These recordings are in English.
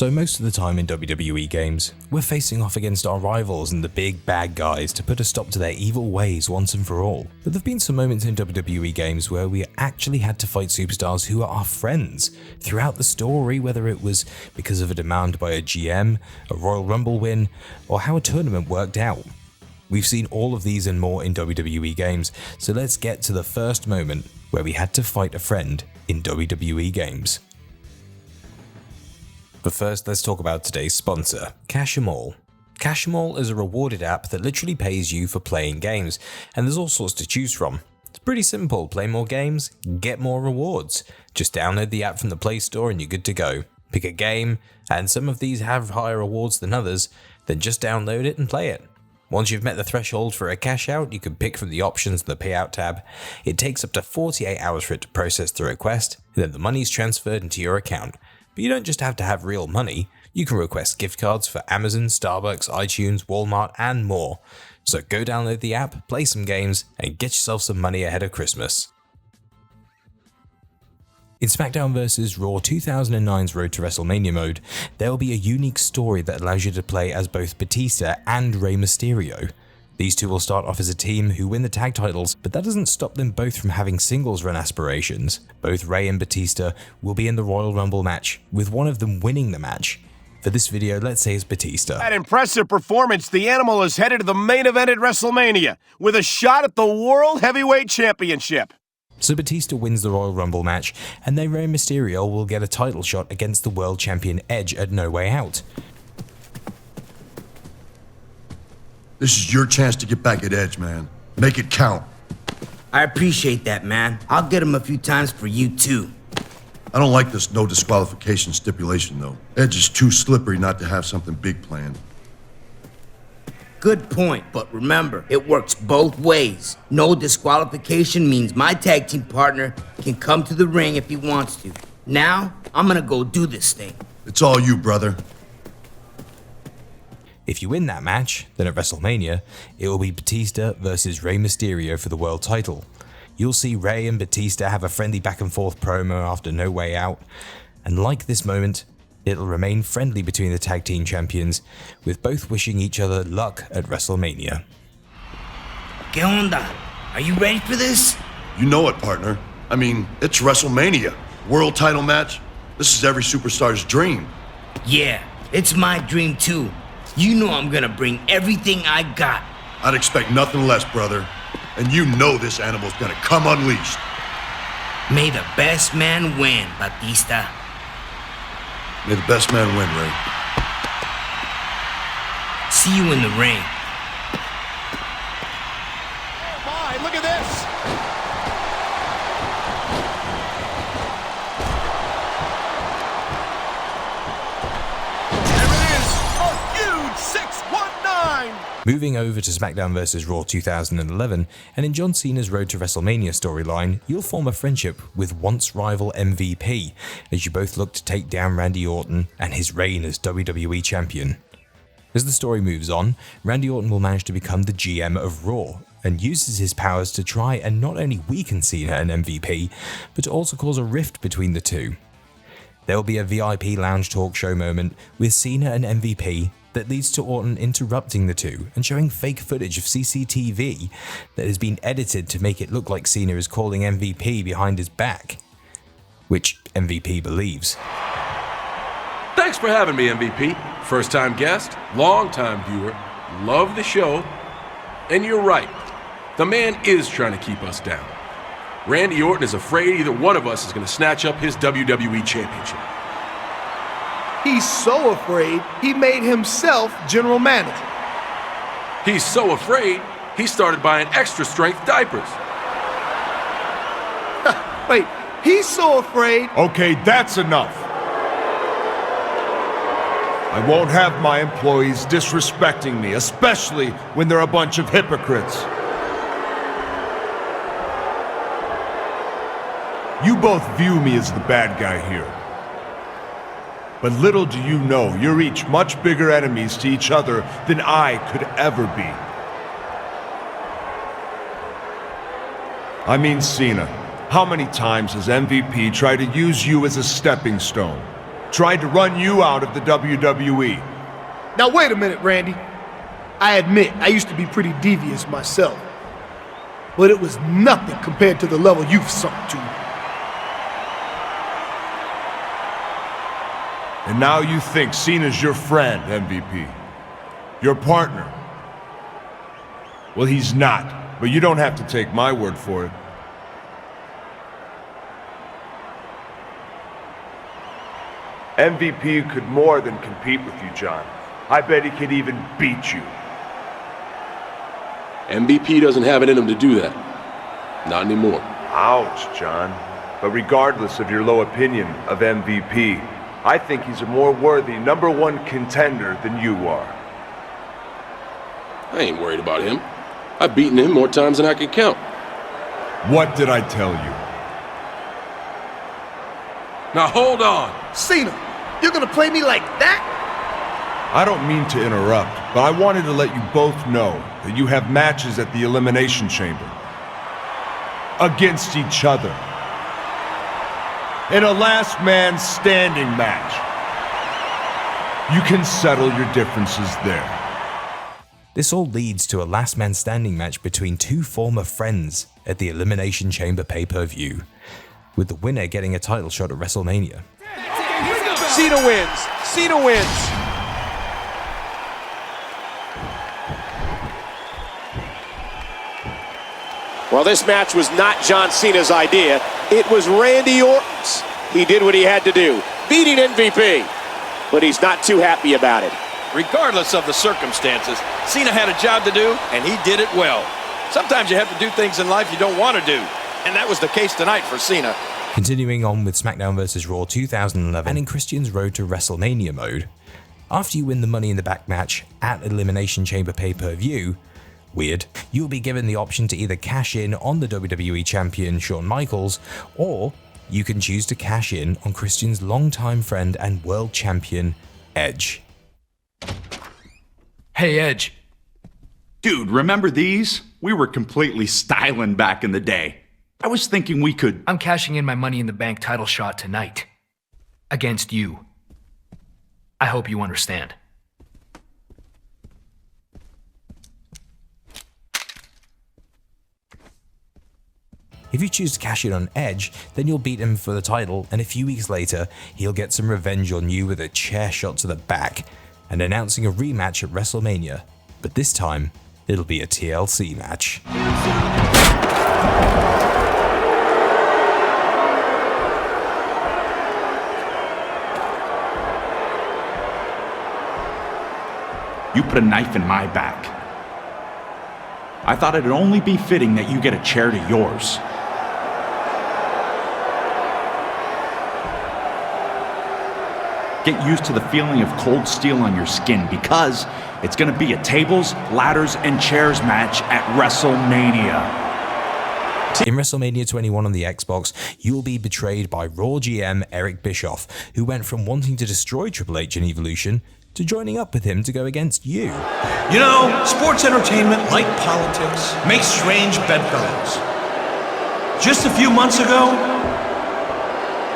So most of the time in WWE games, we're facing off against our rivals and the big bad guys to put a stop to their evil ways once and for all. But there've been some moments in WWE games where we actually had to fight superstars who are our friends throughout the story, whether it was because of a demand by a GM, a Royal Rumble win, or how a tournament worked out. We've seen all of these and more in WWE games, so let's get to the first moment where we had to fight a friend in WWE games. But first, let's talk about today's sponsor, Cash 'Em All. Cash 'Em All is a rewarded app that literally pays you for playing games, and there's all sorts to choose from. It's pretty simple: play more games, get more rewards. Just download the app from the Play Store and you're good to go. Pick a game, and some of these have higher rewards than others, then just download it and play it. Once you've met the threshold for a cash out, you can pick from the options in the payout tab. It takes up to 48 hours for it to process the request, and then the money's transferred into your account. But you don't just have to have real money, you can request gift cards for Amazon, Starbucks, iTunes, Walmart, and more. So go download the app, play some games, and get yourself some money ahead of Christmas. In SmackDown vs. Raw 2009's Road to Wrestlemania mode, there will be a unique story that allows you to play as both Batista and Rey Mysterio. These two will start off as a team who win the tag titles, but that doesn't stop them both from having singles run aspirations. Both Rey and Batista will be in the Royal Rumble match, with one of them winning the match. For this video, let's say it's Batista. That impressive performance, the Animal is headed to the main event at Wrestlemania, with a shot at the World Heavyweight Championship. So Batista wins the Royal Rumble match, and then Rey Mysterio will get a title shot against the World Champion Edge at No Way Out. This is your chance to get back at Edge, man. Make it count. I appreciate that, man. I'll get him a few times for you, too. I don't like this no disqualification stipulation, though. Edge is too slippery not to have something big planned. Good point, but remember, it works both ways. No disqualification means my tag team partner can come to the ring if he wants to. Now, I'm gonna go do this thing. It's all you, brother. If you win that match, then at WrestleMania, it will be Batista versus Rey Mysterio for the world title. You'll see Rey and Batista have a friendly back and forth promo after No Way Out, and like this moment, it'll remain friendly between the tag team champions, with both wishing each other luck at WrestleMania. ¿Qué onda? Are you ready for this? You know it, partner. I mean, it's WrestleMania. World title match. This is every superstar's dream. Yeah, it's my dream too. You know I'm gonna bring everything I got. I'd expect nothing less, brother. And you know this animal's gonna come unleashed. May the best man win, Batista. May the best man win, Ray. See you in the ring. Oh my, look at this! There it is! A huge 619! Moving over to SmackDown vs. Raw 2011, and in John Cena's Road to WrestleMania storyline, you'll form a friendship with once rival MVP, as you both look to take down Randy Orton and his reign as WWE Champion. As the story moves on, Randy Orton will manage to become the GM of Raw, and uses his powers to try and not only weaken Cena and MVP, but to also cause a rift between the two. There will be a VIP lounge talk show moment with Cena and MVP that leads to Orton interrupting the two and showing fake footage of CCTV that has been edited to make it look like Cena is calling MVP behind his back, which MVP believes. Thanks for having me, MVP. First time guest, long time viewer, love the show, and you're right, the man is trying to keep us down. Randy Orton is afraid either one of us is going to snatch up his WWE Championship. He's so afraid, he made himself general manager. He's so afraid, he started buying extra-strength diapers. Wait, he's so afraid. Okay, that's enough. I won't have my employees disrespecting me, especially when they're a bunch of hypocrites. You both view me as the bad guy here. But little do you know, you're each much bigger enemies to each other than I could ever be. I mean, Cena, how many times has MVP tried to use you as a stepping stone? tried to run you out of the WWE. Now wait a minute, Randy. I admit, I used to be pretty devious myself. But it was nothing compared to the level you've sunk to. And now you think Cena's your friend, MVP. Your partner. Well, he's not, but you don't have to take my word for it. MVP could more than compete with you, John. I bet he could even beat you. MVP doesn't have it in him to do that. Not anymore. Ouch, John. But regardless of your low opinion of MVP, I think he's a more worthy #1 contender than you are. I ain't worried about him. I've beaten him more times than I can count. What did I tell you? Now hold on. Cena, you're gonna play me like that? I don't mean to interrupt, but I wanted to let you both know that you have matches at the Elimination Chamber. Against each other. In a last man standing match. You can settle your differences there. This all leads to a last man standing match between two former friends at the Elimination Chamber pay-per-view, with the winner getting a title shot at Wrestlemania. Cena wins. Cena wins. Well, this match was not John Cena's idea. It was Randy Orton's. He did what he had to do, beating MVP. But he's not too happy about it. Regardless of the circumstances, Cena had a job to do, and he did it well. Sometimes you have to do things in life you don't want to do, and that was the case tonight for Cena. Continuing on with SmackDown vs. Raw 2011 and in Christian's road to WrestleMania mode, after you win the Money in the Bank match at Elimination Chamber pay-per-view, weird, you'll be given the option to either cash in on the WWE Champion Shawn Michaels, or you can choose to cash in on Christian's longtime friend and world champion, Edge. Hey, Edge. Dude, remember these? We were completely styling back in the day. I was thinking we could... I'm cashing in my Money in the Bank title shot tonight. Against you. I hope you understand. If you choose to cash in on Edge, then you'll beat him for the title, and a few weeks later, he'll get some revenge on you with a chair shot to the back and announcing a rematch at WrestleMania, but this time, it'll be a TLC match. You put a knife in my back. I thought it'd only be fitting that you get a chair to yours. Get used to the feeling of cold steel on your skin, because it's gonna be a tables, ladders, and chairs match at WrestleMania. In WrestleMania 21 on the Xbox, you'll be betrayed by Raw GM Eric Bischoff, who went from wanting to destroy Triple H in Evolution to joining up with him to go against you. You know, sports entertainment, like politics, makes strange bedfellows. Just a few months ago,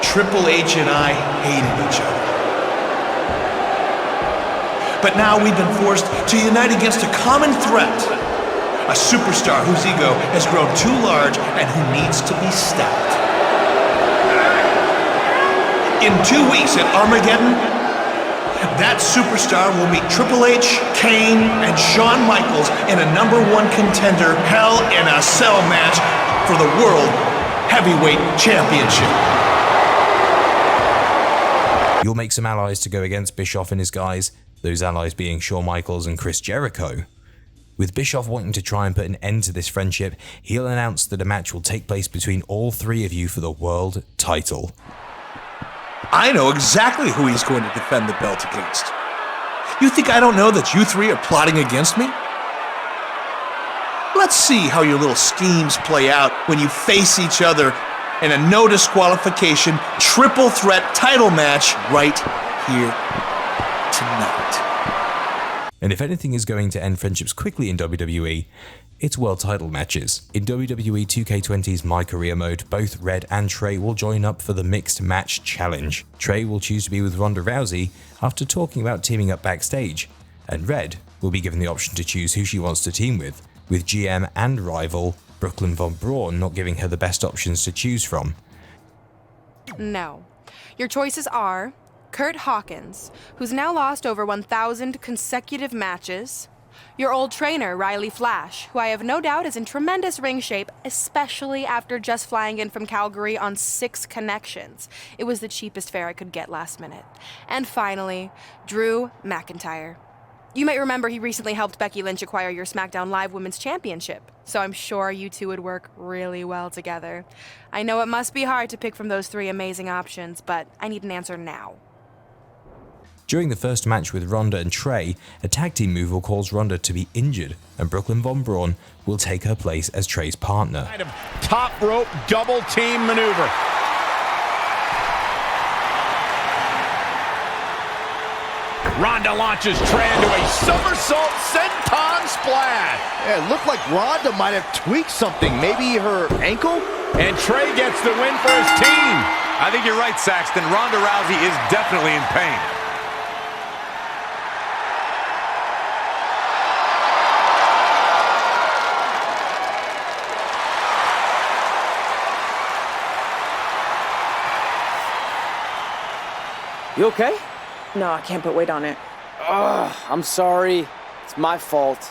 Triple H and I hated each other. But now we've been forced to unite against a common threat. A superstar whose ego has grown too large and who needs to be stopped. In 2 weeks at Armageddon, that superstar will meet Triple H, Kane, and Shawn Michaels in a #1 contender Hell in a Cell match for the World Heavyweight Championship. You'll make some allies to go against Bischoff and his guys, those allies being Shawn Michaels and Chris Jericho. With Bischoff wanting to try and put an end to this friendship, he'll announce that a match will take place between all three of you for the world title. I know exactly who he's going to defend the belt against. You think I don't know that you three are plotting against me? Let's see how your little schemes play out when you face each other in a no disqualification triple threat title match right here tonight. And if anything is going to end friendships quickly in WWE, It's world title matches. In WWE 2K20's My Career mode, both Red and Trey will join up for the Mixed Match Challenge. Trey will choose to be with Ronda Rousey after talking about teaming up backstage, and Red will be given the option to choose who she wants to team with GM and rival Brooklyn Von Braun not giving her the best options to choose from. No. Your choices are Kurt Hawkins, who's now lost over 1,000 consecutive matches, your old trainer, Riley Flash, who I have no doubt is in tremendous ring shape, especially after just flying in from Calgary on 6 connections. It was the cheapest fare I could get last minute. And finally, Drew McIntyre. You might remember he recently helped Becky Lynch acquire your SmackDown Live Women's Championship, so I'm sure you two would work really well together. I know it must be hard to pick from those 3 amazing options, but I need an answer now. During the first match with Ronda and Trey, a tag team move will cause Ronda to be injured, and Brooklyn Von Braun will take her place as Trey's partner. Top rope double team maneuver. Ronda launches Trey into a somersault senton splash. Yeah, it looked like Ronda might have tweaked something, maybe her ankle? And Trey gets the win for his team. I think you're right, Saxton. Ronda Rousey is definitely in pain. You okay? No, I can't put weight on it. Ugh, I'm sorry. It's my fault.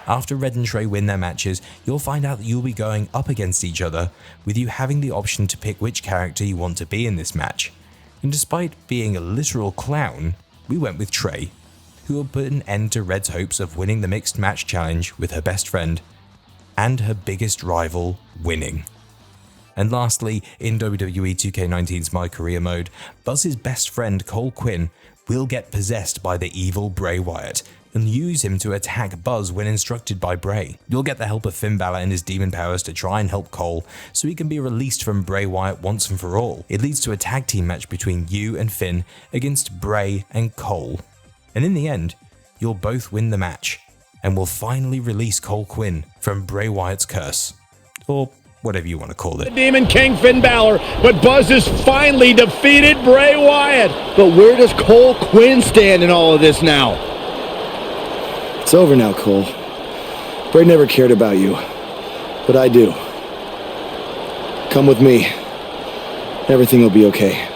After Red and Trey win their matches, you'll find out that you'll be going up against each other, with you having the option to pick which character you want to be in this match. And despite being a literal clown, we went with Trey, who will put an end to Red's hopes of winning the Mixed Match Challenge with her best friend, and her biggest rival winning. And lastly, in WWE 2K19's My Career mode, Buzz's best friend Cole Quinn will get possessed by the evil Bray Wyatt and use him to attack Buzz when instructed by Bray. You'll get the help of Finn Balor and his demon powers to try and help Cole so he can be released from Bray Wyatt once and for all. It leads to a tag team match between you and Finn against Bray and Cole. And in the end, you'll both win the match and will finally release Cole Quinn from Bray Wyatt's curse. Or whatever you want to call it. The Demon King Finn Balor, but Buzz has finally defeated Bray Wyatt. But where does Cole Quinn stand in all of this now? It's over now, Cole. Bray never cared about you, but I do. Come with me. Everything will be okay.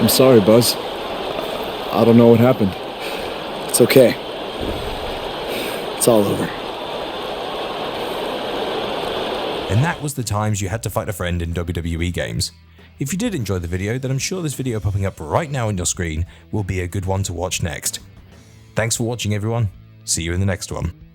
I'm sorry, Buzz. I don't know what happened. It's okay. It's all over. And that was the times you had to fight a friend in WWE games. If you did enjoy the video, then I'm sure this video popping up right now on your screen will be a good one to watch next. Thanks for watching, everyone. See you in the next one.